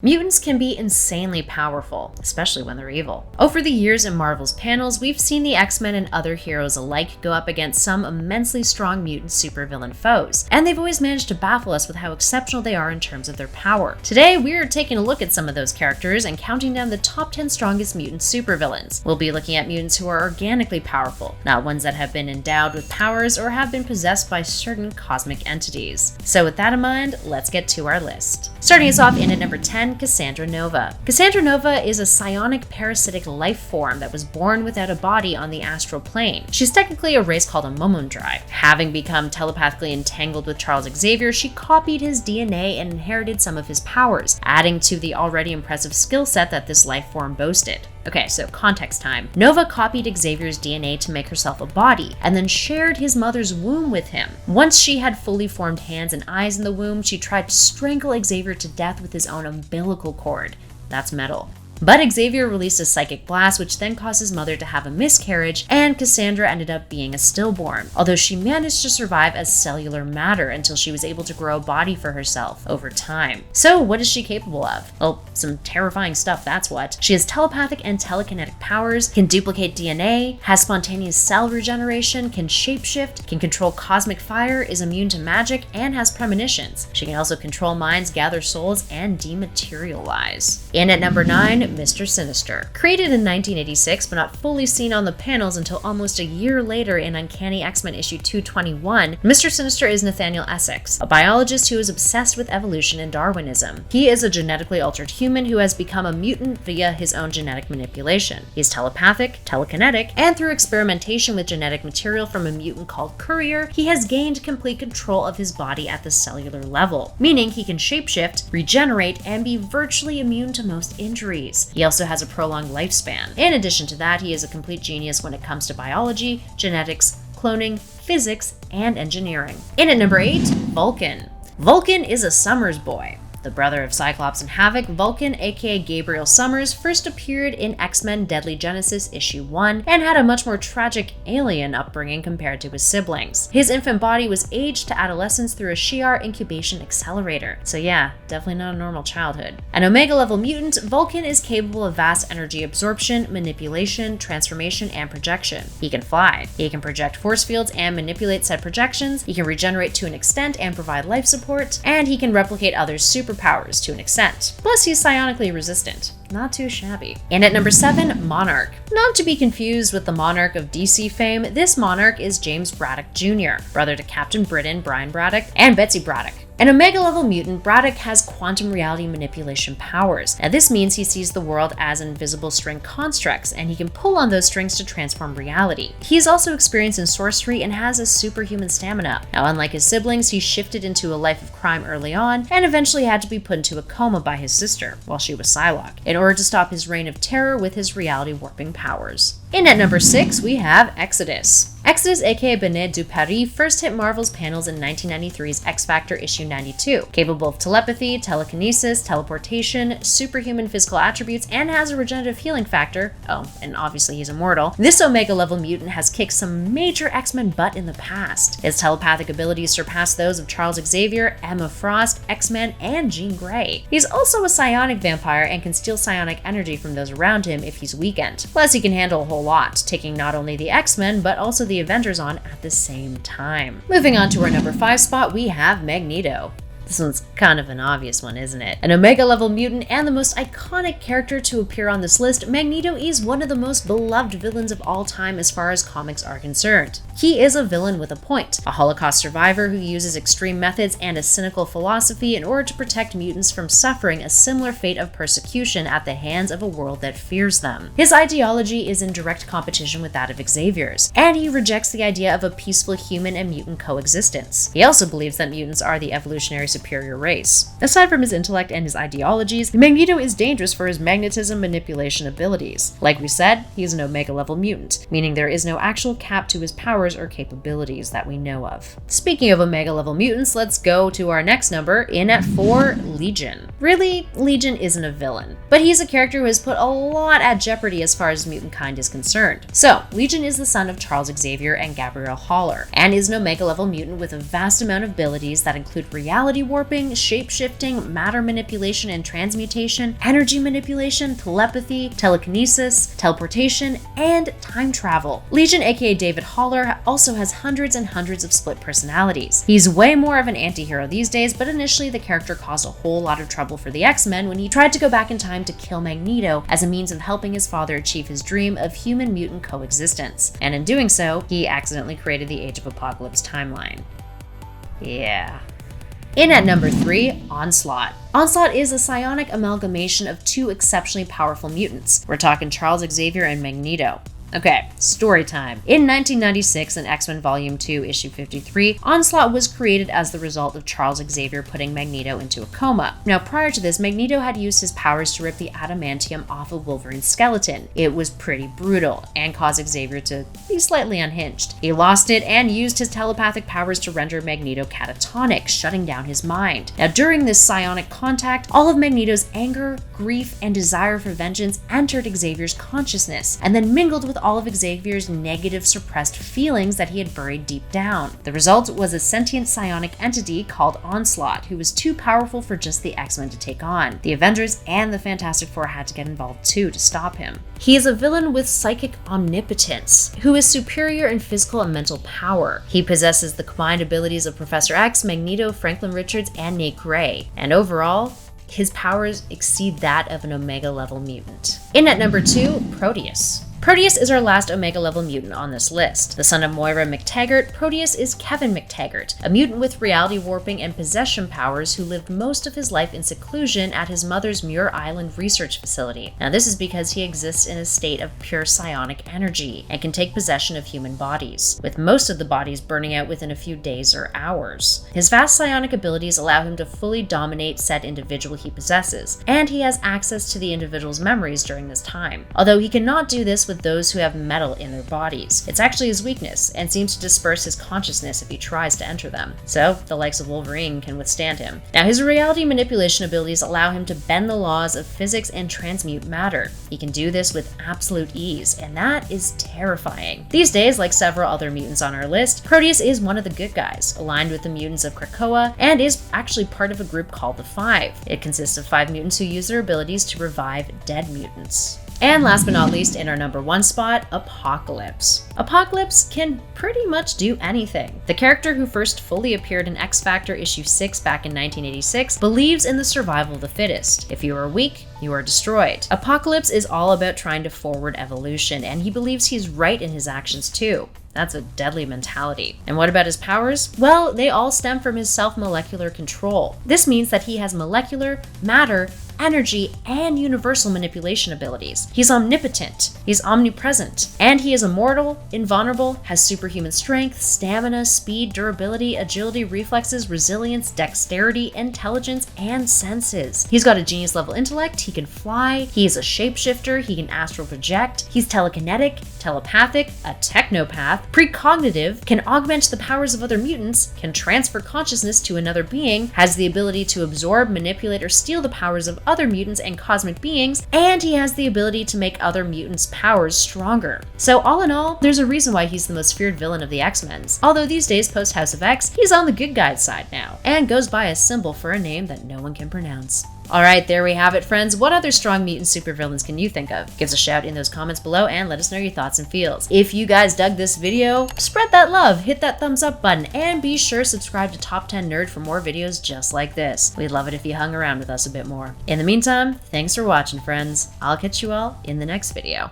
Mutants can be insanely powerful, especially when they're evil. Over the years in Marvel's panels, we've seen the X-Men and other heroes alike go up against some immensely strong mutant supervillain foes, and they've always managed to baffle us with how exceptional they are in terms of their power. Today, we're taking a look at some of those characters and counting down the top 10 strongest mutant supervillains. We'll be looking at mutants who are organically powerful, not ones that have been endowed with powers or have been possessed by certain cosmic entities. So with that in mind, let's get to our list. Starting us off in at number 10, Cassandra Nova. Cassandra Nova is a psionic parasitic life form that was born without a body on the astral plane. She's technically a race called a Mumundrai. Having become telepathically entangled with Charles Xavier, she copied his DNA and inherited some of his powers, adding to the already impressive skill set that this life form boasted. Okay, so context time. Nova copied Xavier's DNA to make herself a body, and then shared his mother's womb with him. Once she had fully formed hands and eyes in the womb, she tried to strangle Xavier to death with his own umbilical cord. That's metal. But Xavier released a psychic blast, which then caused his mother to have a miscarriage, and Cassandra ended up being a stillborn, although she managed to survive as cellular matter until she was able to grow a body for herself over time. So what is she capable of? Well, some terrifying stuff, that's what. She has telepathic and telekinetic powers, can duplicate DNA, has spontaneous cell regeneration, can shapeshift, can control cosmic fire, is immune to magic, and has premonitions. She can also control minds, gather souls, and dematerialize. In at number 9, Mr. Sinister. Created in 1986 but not fully seen on the panels until almost a year later in Uncanny X-Men issue 221, Mr. Sinister is Nathaniel Essex, a biologist who is obsessed with evolution and Darwinism. He is a genetically altered human who has become a mutant via his own genetic manipulation. He is telepathic, telekinetic, and through experimentation with genetic material from a mutant called Courier, he has gained complete control of his body at the cellular level, meaning he can shapeshift, regenerate, and be virtually immune to most injuries. He also has a prolonged lifespan. In addition to that, he is a complete genius when it comes to biology, genetics, cloning, physics, and engineering. In at number 8, Vulcan. Vulcan is a Summers boy. The brother of Cyclops and Havoc, Vulcan, aka Gabriel Summers, first appeared in X-Men Deadly Genesis issue 1 and had a much more tragic alien upbringing compared to his siblings. His infant body was aged to adolescence through a Shi'ar incubation accelerator. So yeah, definitely not a normal childhood. An Omega-level mutant, Vulcan is capable of vast energy absorption, manipulation, transformation, and projection. He can fly. He can project force fields and manipulate said projections. He can regenerate to an extent and provide life support. And he can replicate others' superpowers to an extent. Plus, he's psionically resistant. Not too shabby. And at number 7, Monarch. Not to be confused with the Monarch of DC fame, this Monarch is James Braddock Jr., brother to Captain Britain, Brian Braddock, and Betsy Braddock. An Omega-level mutant, Braddock has quantum reality manipulation powers. Now this means he sees the world as invisible string constructs, and he can pull on those strings to transform reality. He is also experienced in sorcery and has a superhuman stamina. Now unlike his siblings, he shifted into a life of crime early on, and eventually had to be put into a coma by his sister, while she was Psylocke, in order to stop his reign of terror with his reality warping powers. In at number 6, we have Exodus. Exodus, aka Benet du Paris, first hit Marvel's panels in 1993's X-Factor issue 92, capable of telepathy, telekinesis, teleportation, superhuman physical attributes, and has a regenerative healing factor. Oh, and obviously he's immortal. This Omega-level mutant has kicked some major X-Men butt in the past. His telepathic abilities surpass those of Charles Xavier, Emma Frost, X-Men, and Jean Grey. He's also a psionic vampire and can steal psionic energy from those around him if he's weakened. Plus, he can handle a whole lot, taking not only the X-Men, but also the Avengers on at the same time. Moving on to our number 5 spot, we have Magneto. This one's kind of an obvious one, isn't it? An Omega-level mutant and the most iconic character to appear on this list, Magneto is one of the most beloved villains of all time as far as comics are concerned. He is a villain with a point, a Holocaust survivor who uses extreme methods and a cynical philosophy in order to protect mutants from suffering a similar fate of persecution at the hands of a world that fears them. His ideology is in direct competition with that of Xavier's, and he rejects the idea of a peaceful human and mutant coexistence. He also believes that mutants are the evolutionary superior race. Aside from his intellect and his ideologies, Magneto is dangerous for his magnetism manipulation abilities. Like we said, he is an Omega-level mutant, meaning there is no actual cap to his powers or capabilities that we know of. Speaking of Omega-level mutants, let's go to our next number. In at 4, Legion. Really, Legion isn't a villain, but he's a character who has put a lot at jeopardy as far as mutant kind is concerned. So, Legion is the son of Charles Xavier and Gabrielle Haller, and is an Omega-level mutant with a vast amount of abilities that include reality warping, shape-shifting, matter manipulation and transmutation, energy manipulation, telepathy, telekinesis, teleportation, and time travel. Legion, aka David Haller, also has hundreds and hundreds of split personalities. He's way more of an anti-hero these days, but initially the character caused a whole lot of trouble for the X-Men when he tried to go back in time to kill Magneto as a means of helping his father achieve his dream of human-mutant coexistence. And in doing so, he accidentally created the Age of Apocalypse timeline. Yeah. In at number 3, Onslaught. Onslaught is a psionic amalgamation of two exceptionally powerful mutants. We're talking Charles Xavier and Magneto. Okay, story time. In 1996, in X-Men Volume 2, Issue 53, Onslaught was created as the result of Charles Xavier putting Magneto into a coma. Now, prior to this, Magneto had used his powers to rip the adamantium off of Wolverine's skeleton. It was pretty brutal, and caused Xavier to be slightly unhinged. He lost it and used his telepathic powers to render Magneto catatonic, shutting down his mind. Now, during this psionic contact, all of Magneto's anger, grief, and desire for vengeance entered Xavier's consciousness, and then mingled with all of Xavier's negative, suppressed feelings that he had buried deep down. The result was a sentient psionic entity called Onslaught, who was too powerful for just the X-Men to take on. The Avengers and the Fantastic Four had to get involved too to stop him. He is a villain with psychic omnipotence, who is superior in physical and mental power. He possesses the combined abilities of Professor X, Magneto, Franklin Richards, and Nate Gray, and overall, his powers exceed that of an Omega-level mutant. In at number 2, Proteus. Proteus is our last Omega-level mutant on this list. The son of Moira McTaggart, Proteus is Kevin McTaggart, a mutant with reality warping and possession powers who lived most of his life in seclusion at his mother's Muir Island research facility. Now, this is because he exists in a state of pure psionic energy and can take possession of human bodies, with most of the bodies burning out within a few days or hours. His vast psionic abilities allow him to fully dominate said individual he possesses, and he has access to the individual's memories during this time. Although he cannot do this with those who have metal in their bodies. It's actually his weakness, and seems to disperse his consciousness if he tries to enter them. So, the likes of Wolverine can withstand him. Now, his reality manipulation abilities allow him to bend the laws of physics and transmute matter. He can do this with absolute ease, and that is terrifying. These days, like several other mutants on our list, Proteus is one of the good guys, aligned with the mutants of Krakoa, and is actually part of a group called the Five. It consists of 5 mutants who use their abilities to revive dead mutants. And last but not least, in our number 1 spot, Apocalypse. Apocalypse can pretty much do anything. The character who first fully appeared in X-Factor issue 6 back in 1986 believes in the survival of the fittest. If you are weak, you are destroyed. Apocalypse is all about trying to forward evolution, and he believes he's right in his actions too. That's a deadly mentality. And what about his powers? Well, they all stem from his self-molecular control. This means that he has molecular, matter, energy, and universal manipulation abilities. He's omnipotent, he's omnipresent, and he is immortal, invulnerable, has superhuman strength, stamina, speed, durability, agility, reflexes, resilience, dexterity, intelligence, and senses. He's got a genius level intellect, he can fly, he is a shapeshifter, he can astral project, he's telekinetic, telepathic, a technopath, precognitive, can augment the powers of other mutants, can transfer consciousness to another being, has the ability to absorb, manipulate, or steal the powers of other mutants and cosmic beings, and he has the ability to make other mutants' powers stronger. So all in all, there's a reason why he's the most feared villain of the X-Men's. Although these days, post House of X, he's on the good guy's side now, and goes by a symbol for a name that no one can pronounce. Alright, there we have it, friends. What other strong mutant supervillains can you think of? Give us a shout in those comments below and let us know your thoughts and feels. If you guys dug this video, spread that love, hit that thumbs up button, and be sure to subscribe to Top 10 Nerd for more videos just like this. We'd love it if you hung around with us a bit more. In the meantime, thanks for watching, friends. I'll catch you all in the next video.